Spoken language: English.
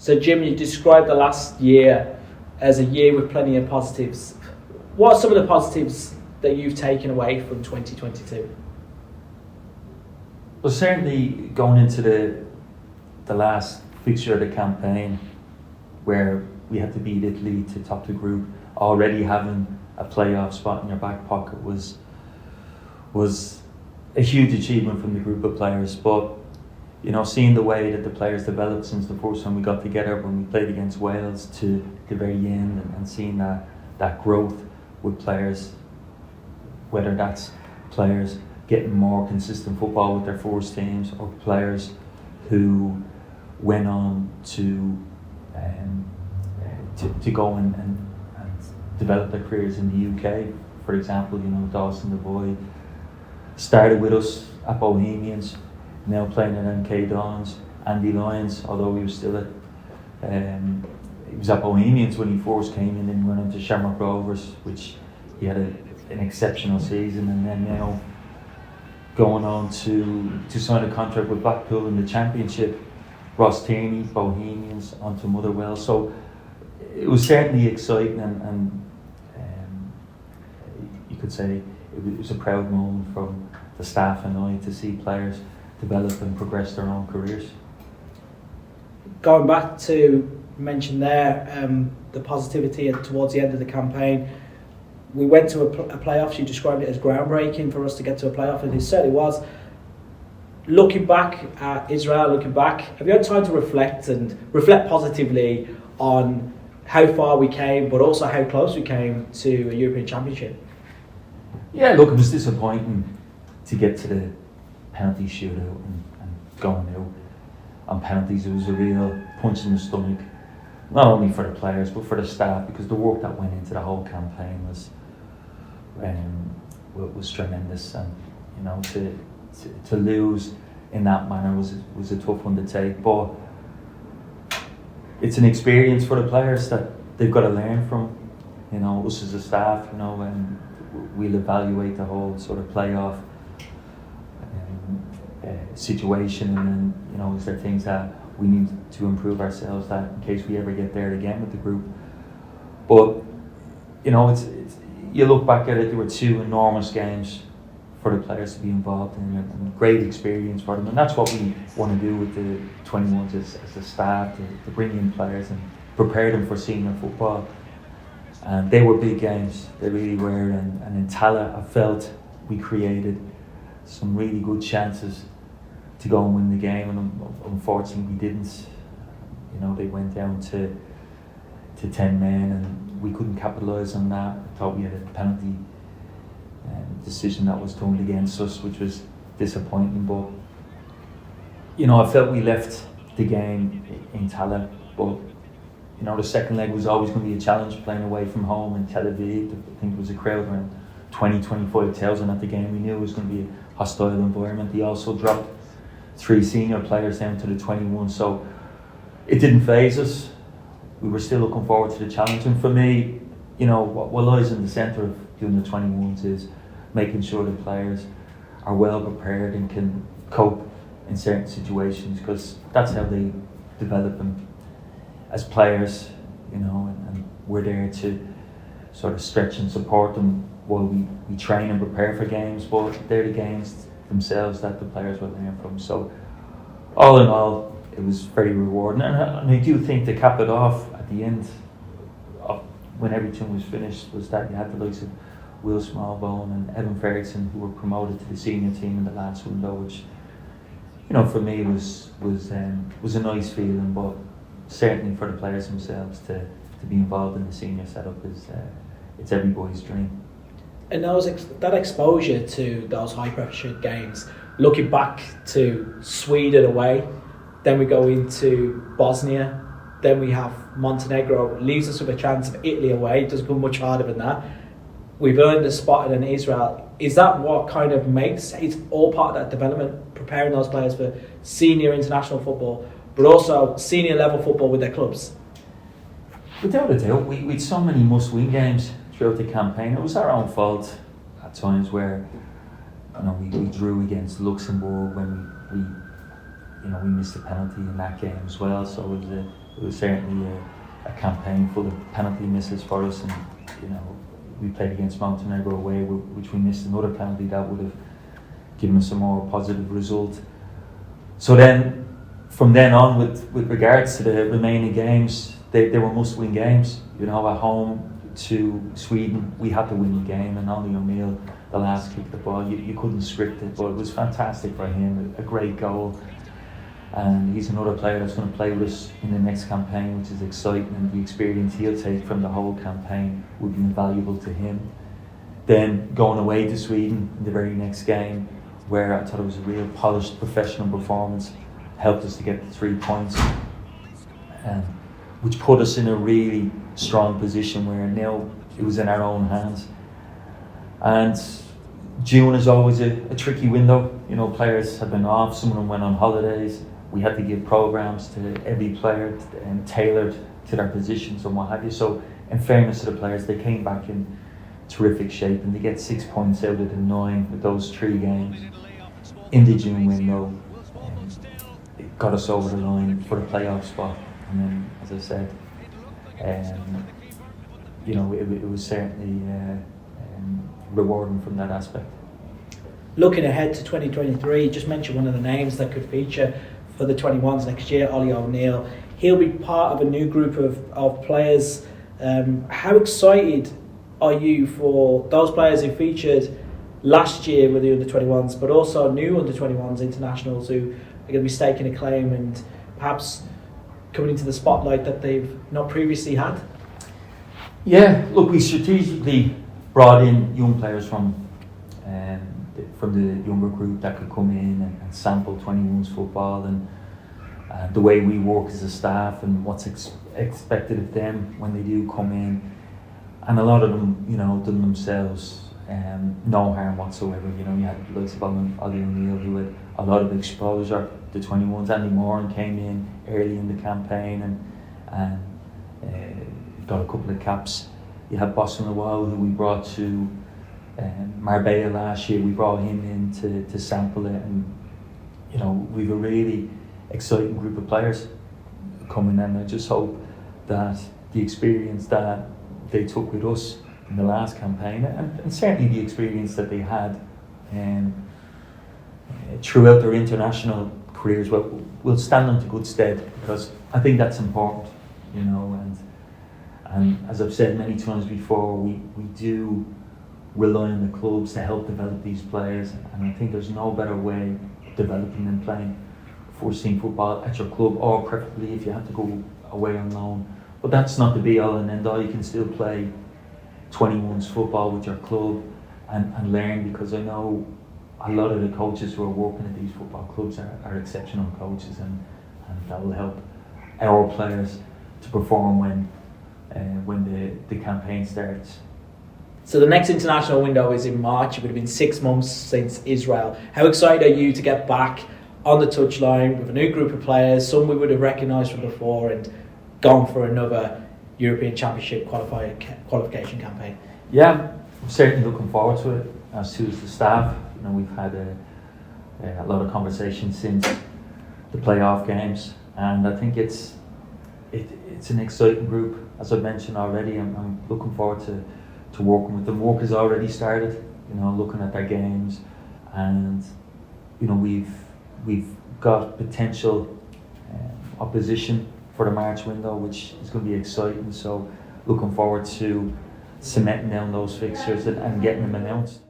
So Jim, you described the last year as a year with plenty of positives. What are some of the positives that you've taken away from 2022? Well, certainly going into the last fixture of the campaign, where we had to beat Italy to top the group, already having a playoff spot in your back pocket was a huge achievement from the group of players. But seeing the way that the players developed since the first time we got together when we played against Wales to the very end, and seeing that growth with players, whether that's players getting more consistent football with their first teams, or players who went on to go and develop their careers in the UK. For example, Dawson the boy started with us at Bohemians, now playing at MK Dons. Andy Lyons, although he was still at he was at Bohemians when he first came in, and went on to Shamrock Rovers, which he had an exceptional season, and then now going on to sign a contract with Blackpool in the Championship. Ross Tierney, Bohemians, onto Motherwell. So it was certainly exciting, and you could say it was a proud moment from the staff and I to see players develop and progress their own careers. Going back to mention there, the positivity towards the end of the campaign, we went to a playoffs. You described it as groundbreaking for us to get to a playoff, and it certainly was. Looking back at Israel, have you had time to reflect positively on how far we came, but also how close we came to a European Championship? Yeah, look, it was disappointing to get to the penalty shootout and going out on penalties. It was a real punch in the stomach, not only for the players but for the staff, because the work that went into the whole campaign was tremendous, and to lose in that manner was a tough one to take. But it's an experience for the players that they've got to learn from. Us as a staff, and we'll evaluate the whole sort of playoff situation, and then is there things that we need to improve ourselves that in case we ever get there again with the group. But it's you look back at it, there were two enormous games for the players to be involved in, and great experience for them, and that's what we want to do with the 21s as a staff, to bring in players and prepare them for senior football. And they were big games, they really were, and in Tala I felt we created some really good chances to go and win the game, and unfortunately we didn't. They went down to 10 men, and we couldn't capitalise on that. I thought we had a penalty decision that was turned against us, which was disappointing. But I felt we left the game in Tala, but the second leg was always going to be a challenge, playing away from home in Tel Aviv. I think it was a crowd around 25,000 at the game. We knew it was going to be a hostile environment. He also dropped 3 senior players down to the 21, so it didn't faze us. We were still looking forward to the challenge, and for me, what lies in the centre of doing the 21s is making sure the players are well prepared and can cope in certain situations, because that's how they develop them as players, and we're there to sort of stretch and support them while we train and prepare for games, but they're the games themselves that the players will learn from. So all in all, it was very rewarding, and I do think to cap it off at the end of when everything was finished was that you had the likes of Will Smallbone and Evan Ferguson, who were promoted to the senior team in the last window, which for me was a nice feeling. But certainly for the players themselves to be involved in the senior setup it's every boy's dream. And that exposure to those high pressure games, looking back to Sweden away, then we go into Bosnia, then we have Montenegro, leaves us with a chance of Italy away. It doesn't come much harder than that. We've earned a spot in Israel. Is that what kind of makes it's all part of that development, preparing those players for senior international football, but also senior level football with their clubs? Without a doubt, we had so many must-win games throughout the campaign. It was our own fault at times where we drew against Luxembourg when we missed a penalty in that game as well. So it was it was certainly a campaign full of penalty misses for us, and we played against Montenegro away, which we missed another penalty that would have given us a more positive result. So then, from then on, with regards to the remaining games, they were must-win games. At home to Sweden, we had to win the game, and Ollie O'Neill, the last kick of the ball, you couldn't script it, but it was fantastic for him, a great goal. And he's another player that's going to play with us in the next campaign, which is exciting, and the experience he'll take from the whole campaign will be invaluable to him. Then going away to Sweden in the very next game, where I thought it was a real polished professional performance, helped us to get the 3 points, which put us in a really strong position where now it was in our own hands. And June is always a tricky window. Players have been off, some of them went on holidays. We had to give programs to every player and tailored to their positions and what have you. So in fairness to the players, they came back in terrific shape, and they get 6 points out of the 9 with those 3 games in the June window. It got us over the line for the playoff spot, and then, as I said, it was certainly rewarding from that aspect. Looking ahead to 2023, just mention one of the names that could feature for the 21s next year, Ollie O'Neill. He'll be part of a new group of players. How excited are you for those players who featured last year with the under-21s, but also new under-21s internationals who are going to be staking a claim and perhaps coming into the spotlight that they've not previously had? Yeah, look, we strategically brought in young players from the younger group that could come in and sample 21s football, and the way we work as a staff and what's expected of them when they do come in. And a lot of them, done themselves no harm whatsoever. You had the likes of Ollie O'Neill, who had a lot of exposure to 21s. Andy Moran came in early in the campaign and got a couple of caps. You had Boston Lawal, who we brought to Marbella last year. We brought him in to sample it, and we've a really exciting group of players coming in. I just hope that the experience that they took with us in the last campaign, and certainly the experience that they had throughout their international careers, will stand them to good stead, because I think that's important, and as I've said many times before, we do rely on the clubs to help develop these players, and I think there's no better way of developing than playing first team football at your club, or preferably if you have to go away on loan. But that's not the be all and end all. You can still play 21s football with your club and learn, because I know a lot of the coaches who are working at these football clubs are exceptional coaches, and that will help our players to perform when the campaign starts. So the next international window is in March. It would have been 6 months since Israel. How excited are you to get back on the touchline with a new group of players, some we would have recognised from before, and gone for another European Championship qualification campaign? Yeah, I'm certainly looking forward to it, as to the staff. We've had a lot of conversations since the playoff games, and I think it's an exciting group. As I mentioned already, I'm looking forward to working with them. Work has already started, looking at their games, and we've got potential opposition for the March window, which is going to be exciting. So looking forward to cementing down those fixtures and getting them announced.